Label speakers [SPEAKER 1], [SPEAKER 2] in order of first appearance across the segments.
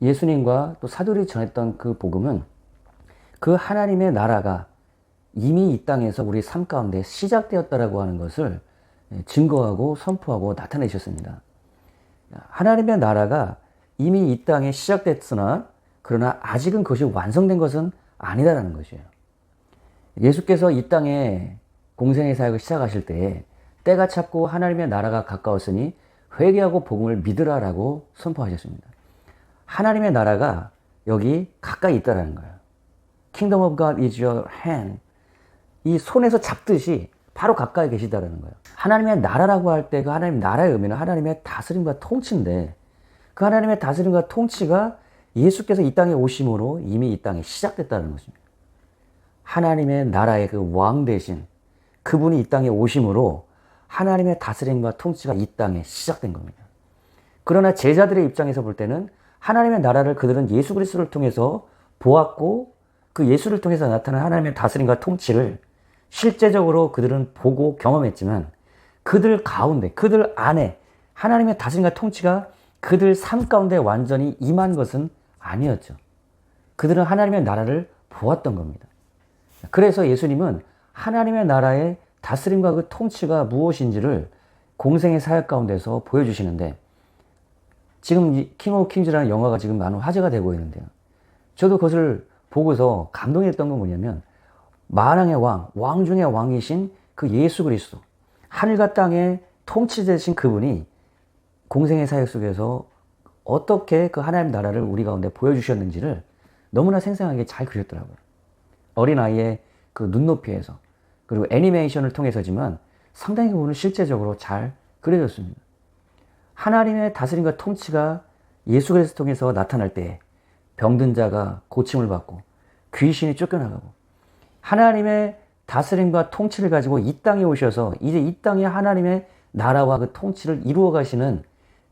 [SPEAKER 1] 예수님과 또 사도들이 전했던 그 복음은 그 하나님의 나라가 이미 이 땅에서 우리 삶 가운데 시작되었다라고 하는 것을 증거하고 선포하고 나타내셨습니다. 하나님의 나라가 이미 이 땅에 시작됐으나 그러나 아직은 그것이 완성된 것은 아니다라는 것이에요. 예수께서 이 땅에 공생의 사역을 시작하실 때에 때가 찼고 하나님의 나라가 가까웠으니 회개하고 복음을 믿으라라고 선포하셨습니다. 하나님의 나라가 여기 가까이 있다라는 거예요. Kingdom of God is your hand. 이 손에서 잡듯이 바로 가까이 계시다라는 거예요. 하나님의 나라라고 할 때 그 하나님 나라의 의미는 하나님의 다스림과 통치인데 그 하나님의 다스림과 통치가 예수께서 이 땅에 오심으로 이미 이 땅에 시작됐다는 것입니다. 하나님의 나라의 그 왕 대신 그분이 이 땅에 오심으로 하나님의 다스림과 통치가 이 땅에 시작된 겁니다. 그러나 제자들의 입장에서 볼 때는 하나님의 나라를 그들은 예수 그리스도를 통해서 보았고 그 예수를 통해서 나타난 하나님의 다스림과 통치를 실제적으로 그들은 보고 경험했지만 그들 가운데, 그들 안에 하나님의 다스림과 통치가 그들 삶 가운데 완전히 임한 것은 아니었죠. 그들은 하나님의 나라를 보았던 겁니다. 그래서 예수님은 하나님의 나라의 다스림과 그 통치가 무엇인지를 공생의 사역 가운데서 보여주시는데 지금 이 킹 오브 킹즈라는 영화가 지금 많은 화제가 되고 있는데요. 저도 그것을 보고서 감동했던 건 뭐냐면 만왕의 왕 중의 왕이신 그 예수 그리스도, 하늘과 땅의 통치되신 그분이 공생의 사역 속에서 어떻게 그 하나님 나라를 우리 가운데 보여주셨는지를 너무나 생생하게 잘 그렸더라고요. 어린아이의 그 눈높이에서 그리고 애니메이션을 통해서지만 상당히 그분은 실제적으로 잘 그려졌습니다. 하나님의 다스림과 통치가 예수 그리스도 통해서 나타날 때 병든 자가 고침을 받고 귀신이 쫓겨나가고 하나님의 다스림과 통치를 가지고 이 땅에 오셔서 이제 이 땅에 하나님의 나라와 그 통치를 이루어 가시는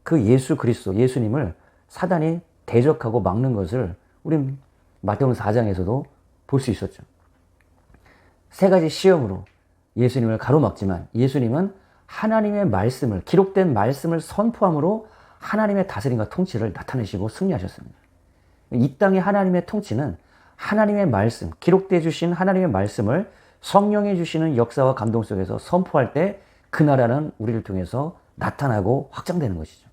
[SPEAKER 1] 그 예수 그리스도, 예수님을 사단이 대적하고 막는 것을 우리 마태복음 4장에서도 볼 수 있었죠. 세 가지 시험으로 예수님을 가로막지만 예수님은 하나님의 말씀을, 기록된 말씀을 선포함으로 하나님의 다스림과 통치를 나타내시고 승리하셨습니다. 이 땅의 하나님의 통치는 하나님의 말씀, 기록되어 주신 하나님의 말씀을 성령이 주시는 역사와 감동 속에서 선포할 때 그 나라는 우리를 통해서 나타나고 확장되는 것이죠.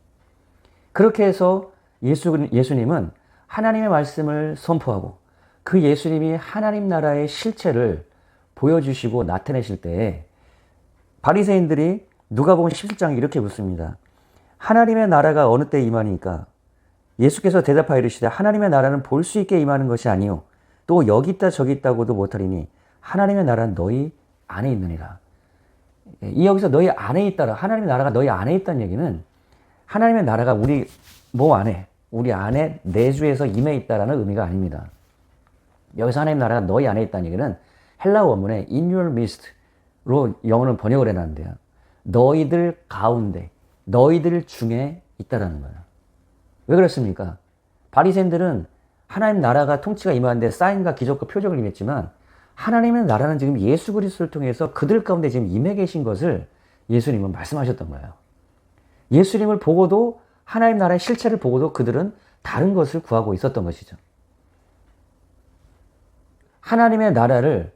[SPEAKER 1] 그렇게 해서 예수님은 하나님의 말씀을 선포하고 그 예수님이 하나님 나라의 실체를 보여주시고 나타내실 때에 바리새인들이 누가복음 17장에 이렇게 묻습니다. 하나님의 나라가 어느 때 임하니까? 예수께서 대답하여 이르시되 하나님의 나라는 볼 수 있게 임하는 것이 아니요 또 여기 있다 저기 있다고도 못하리니 하나님의 나라는 너희 안에 있느니라. 이 여기서 너희 안에 있다라, 하나님의 나라가 너희 안에 있다는 얘기는 하나님의 나라가 우리 몸 안에, 우리 안에 내주에서 임해 있다라는 의미가 아닙니다. 여기서 하나님의 나라가 너희 안에 있다는 얘기는 헬라어 원문에 in your midst로 영어는 번역을 해놨는데요. 너희들 가운데, 너희들 중에 있다라는 거예요. 왜 그렇습니까? 바리새인들은 하나님 나라가 통치가 임하는데 사인과 기적과 표적을 임했지만 하나님의 나라는 지금 예수 그리스도를 통해서 그들 가운데 지금 임해 계신 것을 예수님은 말씀하셨던 거예요. 예수님을 보고도 하나님 나라의 실체를 보고도 그들은 다른 것을 구하고 있었던 것이죠. 하나님의 나라를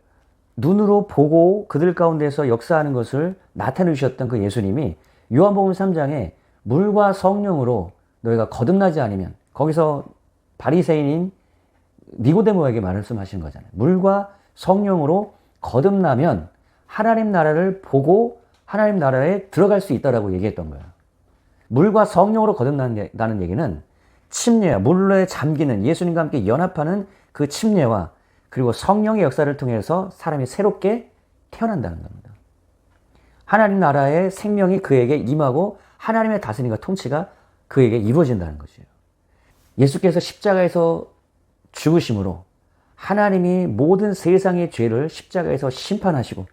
[SPEAKER 1] 눈으로 보고 그들 가운데서 역사하는 것을 나타내 주셨던 그 예수님이 요한복음 3장에 물과 성령으로 너희가 거듭나지 않으면, 거기서 바리새인인 니고데모에게 말씀하신 거잖아요. 물과 성령으로 거듭나면 하나님 나라를 보고 하나님 나라에 들어갈 수 있다라고 얘기했던 거예요. 물과 성령으로 거듭난다는 얘기는 침례와 물에 잠기는, 예수님과 함께 연합하는 그 침례와 그리고 성령의 역사를 통해서 사람이 새롭게 태어난다는 겁니다. 하나님 나라의 생명이 그에게 임하고 하나님의 다스림과 통치가 그에게 이루어진다는 것이에요. 예수께서 십자가에서 죽으심으로 하나님이 모든 세상의 죄를 십자가에서 심판하시고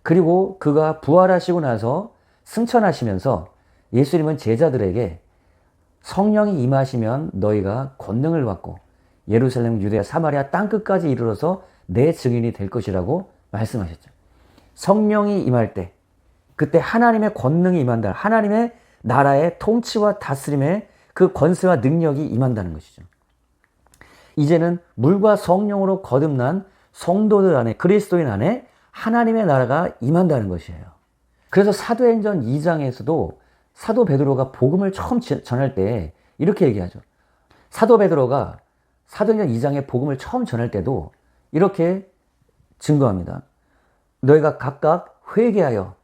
[SPEAKER 1] 그리고 그가 부활하시고 나서 승천하시면서 예수님은 제자들에게 성령이 임하시면 너희가 권능을 받고 예루살렘, 유대야, 사마리아 땅끝까지 이르러서 내 증인이 될 것이라고 말씀하셨죠. 성령이 임할 때 그때 하나님의 권능이 임한다. 하나님의 나라의 통치와 다스림의 그 권세와 능력이 임한다는 것이죠. 이제는 물과 성령으로 거듭난 성도들 안에, 그리스도인 안에 하나님의 나라가 임한다는 것이에요. 그래서 사도행전 2장에서도 사도 베드로가 복음을 처음 전할 때 이렇게 얘기하죠. 사도 베드로가 사도행전 2장에 복음을 처음 전할 때도 이렇게 증거합니다. 너희가 각각 회개하여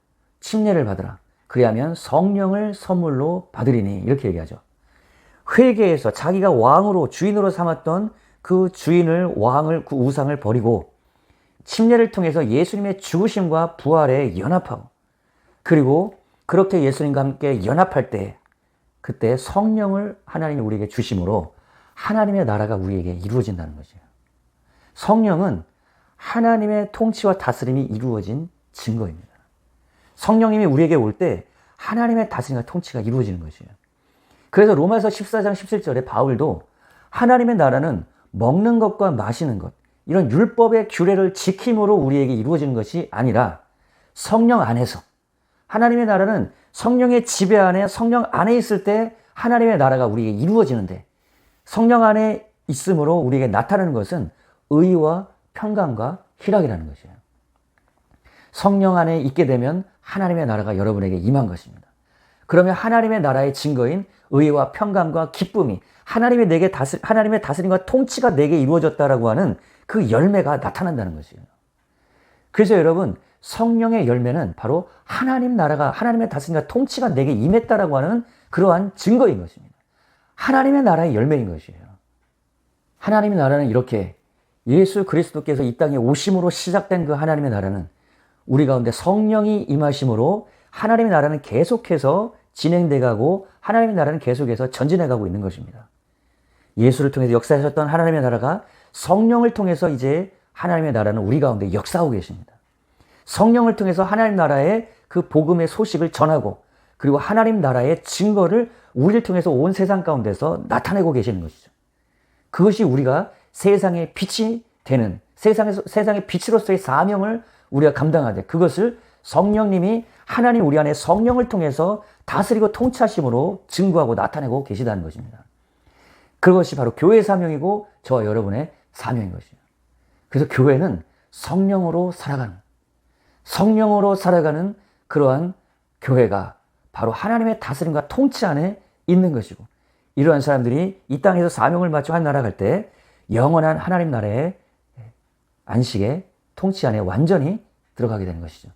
[SPEAKER 1] 침례를 받으라. 그리하면 성령을 선물로 받으리니. 이렇게 얘기하죠. 회개해서 자기가 왕으로, 주인으로 삼았던 그 주인을, 왕을, 그 우상을 버리고 침례를 통해서 예수님의 죽으심과 부활에 연합하고, 그리고 그렇게 예수님과 함께 연합할 때 그때 성령을 하나님이 우리에게 주심으로 하나님의 나라가 우리에게 이루어진다는 거죠. 성령은 하나님의 통치와 다스림이 이루어진 증거입니다. 성령님이 우리에게 올 때 하나님의 다스림과 통치가 이루어지는 것이에요. 그래서 로마서 14장 17절에 바울도 하나님의 나라는 먹는 것과 마시는 것, 이런 율법의 규례를 지킴으로 우리에게 이루어지는 것이 아니라 성령 안에서, 하나님의 나라는 성령의 지배 안에, 성령 안에 있을 때 하나님의 나라가 우리에게 이루어지는데, 성령 안에 있음으로 우리에게 나타나는 것은 의와 평강과 희락이라는 것이에요. 성령 안에 있게 되면 하나님의 나라가 여러분에게 임한 것입니다. 그러면 하나님의 나라의 증거인 의와 평강과 기쁨이, 하나님의 다스림과 통치가 내게 이루어졌다라고 하는 그 열매가 나타난다는 것이에요. 그래서 여러분, 성령의 열매는 바로 하나님 나라가, 하나님의 다스림과 통치가 내게 임했다라고 하는 그러한 증거인 것입니다. 하나님의 나라의 열매인 것이에요. 하나님의 나라는 이렇게 예수 그리스도께서 이 땅에 오심으로 시작된 그 하나님의 나라는 우리 가운데 성령이 임하심으로 하나님의 나라는 계속해서 진행돼 가고 하나님의 나라는 계속해서 전진해 가고 있는 것입니다. 예수를 통해서 역사하셨던 하나님의 나라가 성령을 통해서 이제 하나님의 나라는 우리 가운데 역사하고 계십니다. 성령을 통해서 하나님 나라의 그 복음의 소식을 전하고, 그리고 하나님 나라의 증거를 우리를 통해서 온 세상 가운데서 나타내고 계시는 것이죠. 그것이 우리가 세상의 빛이 되는, 세상의 빛으로서의 사명을 우리가 감당하되, 그것을 성령님이, 하나님 우리 안에 성령을 통해서 다스리고 통치하심으로 증거하고 나타내고 계시다는 것입니다. 그것이 바로 교회의 사명이고 저와 여러분의 사명인 것이에요. 그래서 교회는 성령으로 살아가는 그러한 교회가 바로 하나님의 다스림과 통치 안에 있는 것이고, 이러한 사람들이 이 땅에서 사명을 마치고 한 나라 갈 때 영원한 하나님 나라의 안식의 통치 안에 완전히 들어가게 되는 것이죠.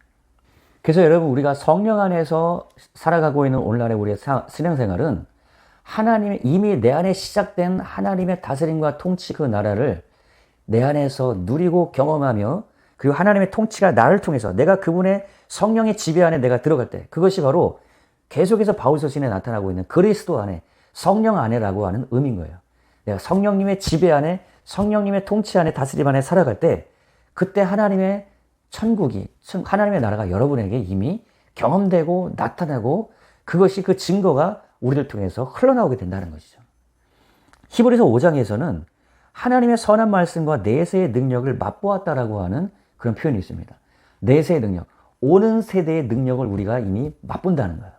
[SPEAKER 1] 그래서 여러분, 우리가 성령 안에서 살아가고 있는 오늘날의 우리의 신앙생활은 하나님의, 이미 내 안에 시작된 하나님의 다스림과 통치, 그 나라를 내 안에서 누리고 경험하며, 그리고 하나님의 통치가 나를 통해서, 내가 그분의 성령의 지배 안에 내가 들어갈 때, 그것이 바로 계속해서 바울 서신에 나타나고 있는 그리스도 안에, 성령 안에라고 하는 의미인 거예요. 내가 성령님의 지배 안에, 성령님의 통치 안에, 다스림 안에 살아갈 때, 그때 하나님의 천국이, 하나님의 나라가 여러분에게 이미 경험되고 나타나고, 그것이, 그 증거가 우리를 통해서 흘러나오게 된다는 것이죠. 히브리서 5장에서는 하나님의 선한 말씀과 내세의 능력을 맛보았다라고 하는 그런 표현이 있습니다. 내세의 능력, 오는 세대의 능력을 우리가 이미 맛본다는 거예요.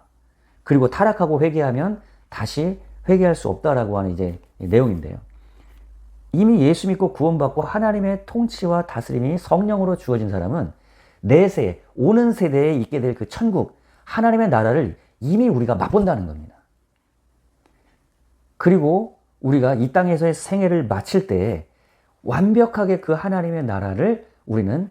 [SPEAKER 1] 그리고 타락하고 회개하면 다시 회개할 수 없다라고 하는 이제 내용인데요. 이미 예수 믿고 구원받고 하나님의 통치와 다스림이 성령으로 주어진 사람은 내세, 오는 세대에 있게 될 그 천국, 하나님의 나라를 이미 우리가 맛본다는 겁니다. 그리고 우리가 이 땅에서의 생애를 마칠 때 완벽하게 그 하나님의 나라를 우리는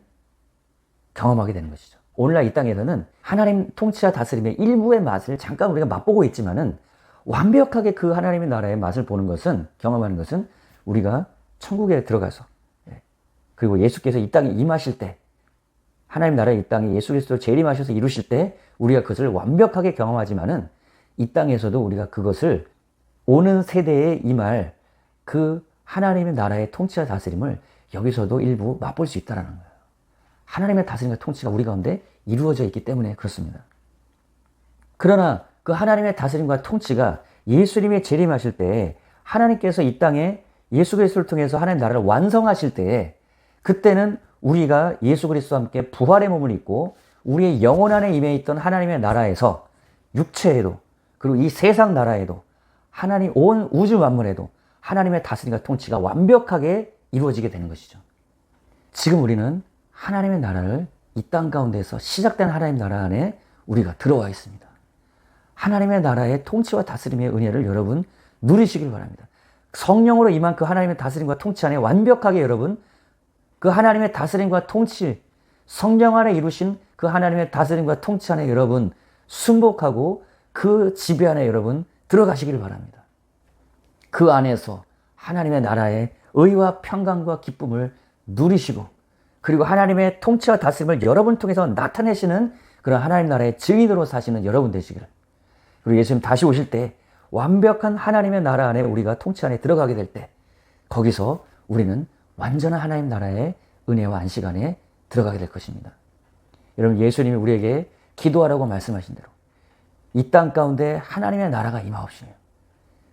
[SPEAKER 1] 경험하게 되는 것이죠. 오늘날 이 땅에서는 하나님 통치와 다스림의 일부의 맛을 잠깐 우리가 맛보고 있지만은, 완벽하게 그 하나님의 나라의 맛을 보는 것은, 경험하는 것은 우리가 천국에 들어가서, 그리고 예수께서 이 땅에 임하실 때, 하나님 나라의 이 땅에 예수 그리스도를 재림하셔서 이루실 때 우리가 그것을 완벽하게 경험하지만은, 이 땅에서도 우리가 그것을 오는 세대에 임할 그 하나님의 나라의 통치와 다스림을 여기서도 일부 맛볼 수 있다는 거예요. 하나님의 다스림과 통치가 우리 가운데 이루어져 있기 때문에 그렇습니다. 그러나 그 하나님의 다스림과 통치가 예수님이 재림하실 때, 하나님께서 이 땅에 예수 그리스도를 통해서 하나님 나라를 완성하실 때, 그때는 우리가 예수 그리스도와 함께 부활의 몸을 입고 우리의 영혼 안에 임해 있던 하나님의 나라에서, 육체에도, 그리고 이 세상 나라에도, 하나님 온 우주 만물에도 하나님의 다스림과 통치가 완벽하게 이루어지게 되는 것이죠. 지금 우리는 하나님의 나라를 이 땅 가운데에서 시작된 하나님 나라 안에 우리가 들어와 있습니다. 하나님의 나라의 통치와 다스림의 은혜를 여러분 누리시길 바랍니다. 성령으로 임한 그 하나님의 다스림과 통치 안에 완벽하게 여러분 그 하나님의 다스림과 통치, 성령 안에 이루신 그 하나님의 다스림과 통치 안에 여러분 순복하고 그 지배 안에 여러분 들어가시기를 바랍니다. 그 안에서 하나님의 나라의 의와 평강과 기쁨을 누리시고 그리고 하나님의 통치와 다스림을 여러분 통해서 나타내시는 그런 하나님 나라의 증인으로 사시는 여러분 되시기를. 그리고 예수님 다시 오실 때 완벽한 하나님의 나라 안에 우리가 통치 안에 들어가게 될 때 거기서 우리는 완전한 하나님 나라의 은혜와 안식 안에 들어가게 될 것입니다. 여러분 예수님이 우리에게 기도하라고 말씀하신 대로 이 땅 가운데 하나님의 나라가 임하옵시며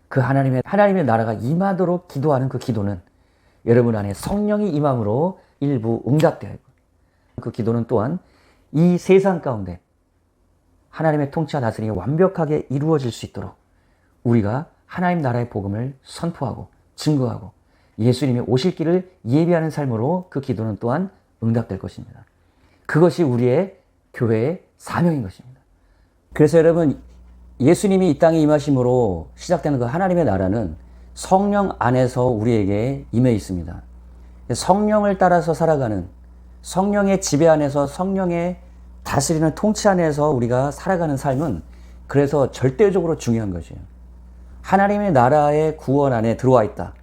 [SPEAKER 1] 그 하나님의 나라가 임하도록 기도하는 그 기도는 여러분 안에 성령이 임함으로 일부 응답되어 있고 그 기도는 또한 이 세상 가운데 하나님의 통치와 다스림이 완벽하게 이루어질 수 있도록 우리가 하나님 나라의 복음을 선포하고 증거하고 예수님이 오실 길을 예비하는 삶으로 그 기도는 또한 응답될 것입니다. 그것이 우리의 교회의 사명인 것입니다. 그래서 여러분 예수님이 이 땅에 임하심으로 시작되는 그 하나님의 나라는 성령 안에서 우리에게 임해 있습니다. 성령을 따라서 살아가는 성령의 지배 안에서 성령의 다스리는 통치 안에서 우리가 살아가는 삶은 그래서 절대적으로 중요한 것이에요. 하나님의 나라의 구원 안에 들어와 있다.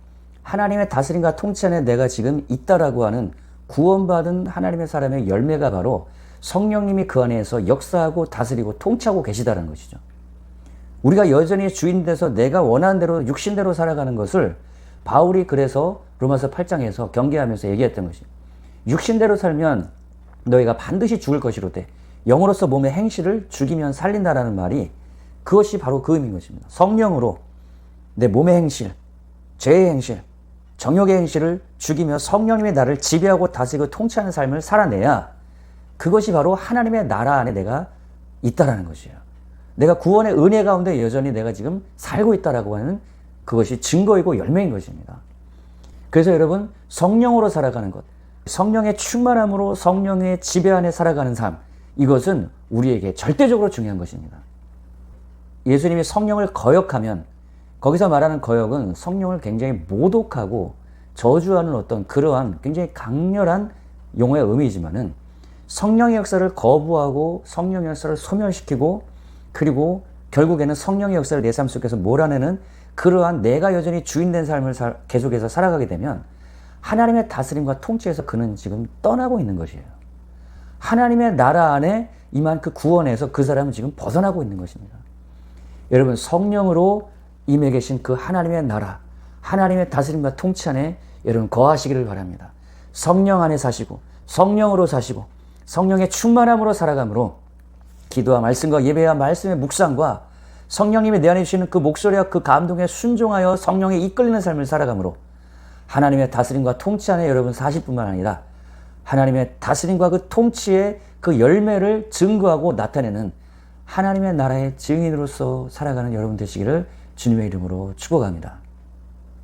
[SPEAKER 1] 하나님의 다스림과 통치 안에 내가 지금 있다라고 하는 구원받은 하나님의 사람의 열매가 바로 성령님이 그 안에서 역사하고 다스리고 통치하고 계시다는 것이죠. 우리가 여전히 주인 돼서 내가 원하는 대로 육신대로 살아가는 것을 바울이 그래서 로마서 8장에서 경계하면서 얘기했던 것이 육신대로 살면 너희가 반드시 죽을 것이로되 영으로서 몸의 행실을 죽이면 살린다라는 말이 그것이 바로 그 의미인 것입니다. 성령으로 내 몸의 행실, 죄의 행실, 정욕의 행실을 죽이며 성령님의 나를 지배하고 다스리고 통치하는 삶을 살아내야 그것이 바로 하나님의 나라 안에 내가 있다라는 것이에요. 내가 구원의 은혜 가운데 여전히 내가 지금 살고 있다라고 하는 그것이 증거이고 열매인 것입니다. 그래서 여러분 성령으로 살아가는 것, 성령의 충만함으로 성령의 지배 안에 살아가는 삶, 이것은 우리에게 절대적으로 중요한 것입니다. 예수님이 성령을 거역하면 거기서 말하는 거역은 성령을 굉장히 모독하고 저주하는 어떤 그러한 굉장히 강렬한 용어의 의미이지만은 성령의 역사를 거부하고 성령의 역사를 소멸시키고 그리고 결국에는 성령의 역사를 내 삶 속에서 몰아내는 그러한 내가 여전히 주인된 삶을 계속해서 살아가게 되면 하나님의 다스림과 통치에서 그는 지금 떠나고 있는 것이에요. 하나님의 나라 안에 임한 그 구원에서 그 사람은 지금 벗어나고 있는 것입니다. 여러분 성령으로 임해 계신 그 하나님의 나라, 하나님의 다스림과 통치 안에 여러분 거하시기를 바랍니다. 성령 안에 사시고 성령으로 사시고 성령의 충만함으로 살아감으로 기도와 말씀과 예배와 말씀의 묵상과 성령님이 내 안에 주시는 그 목소리와 그 감동에 순종하여 성령에 이끌리는 삶을 살아감으로 하나님의 다스림과 통치 안에 여러분 사실 뿐만 아니라 하나님의 다스림과 그 통치의 그 열매를 증거하고 나타내는 하나님의 나라의 증인으로서 살아가는 여러분 되시기를 주님의 이름으로 축복합니다.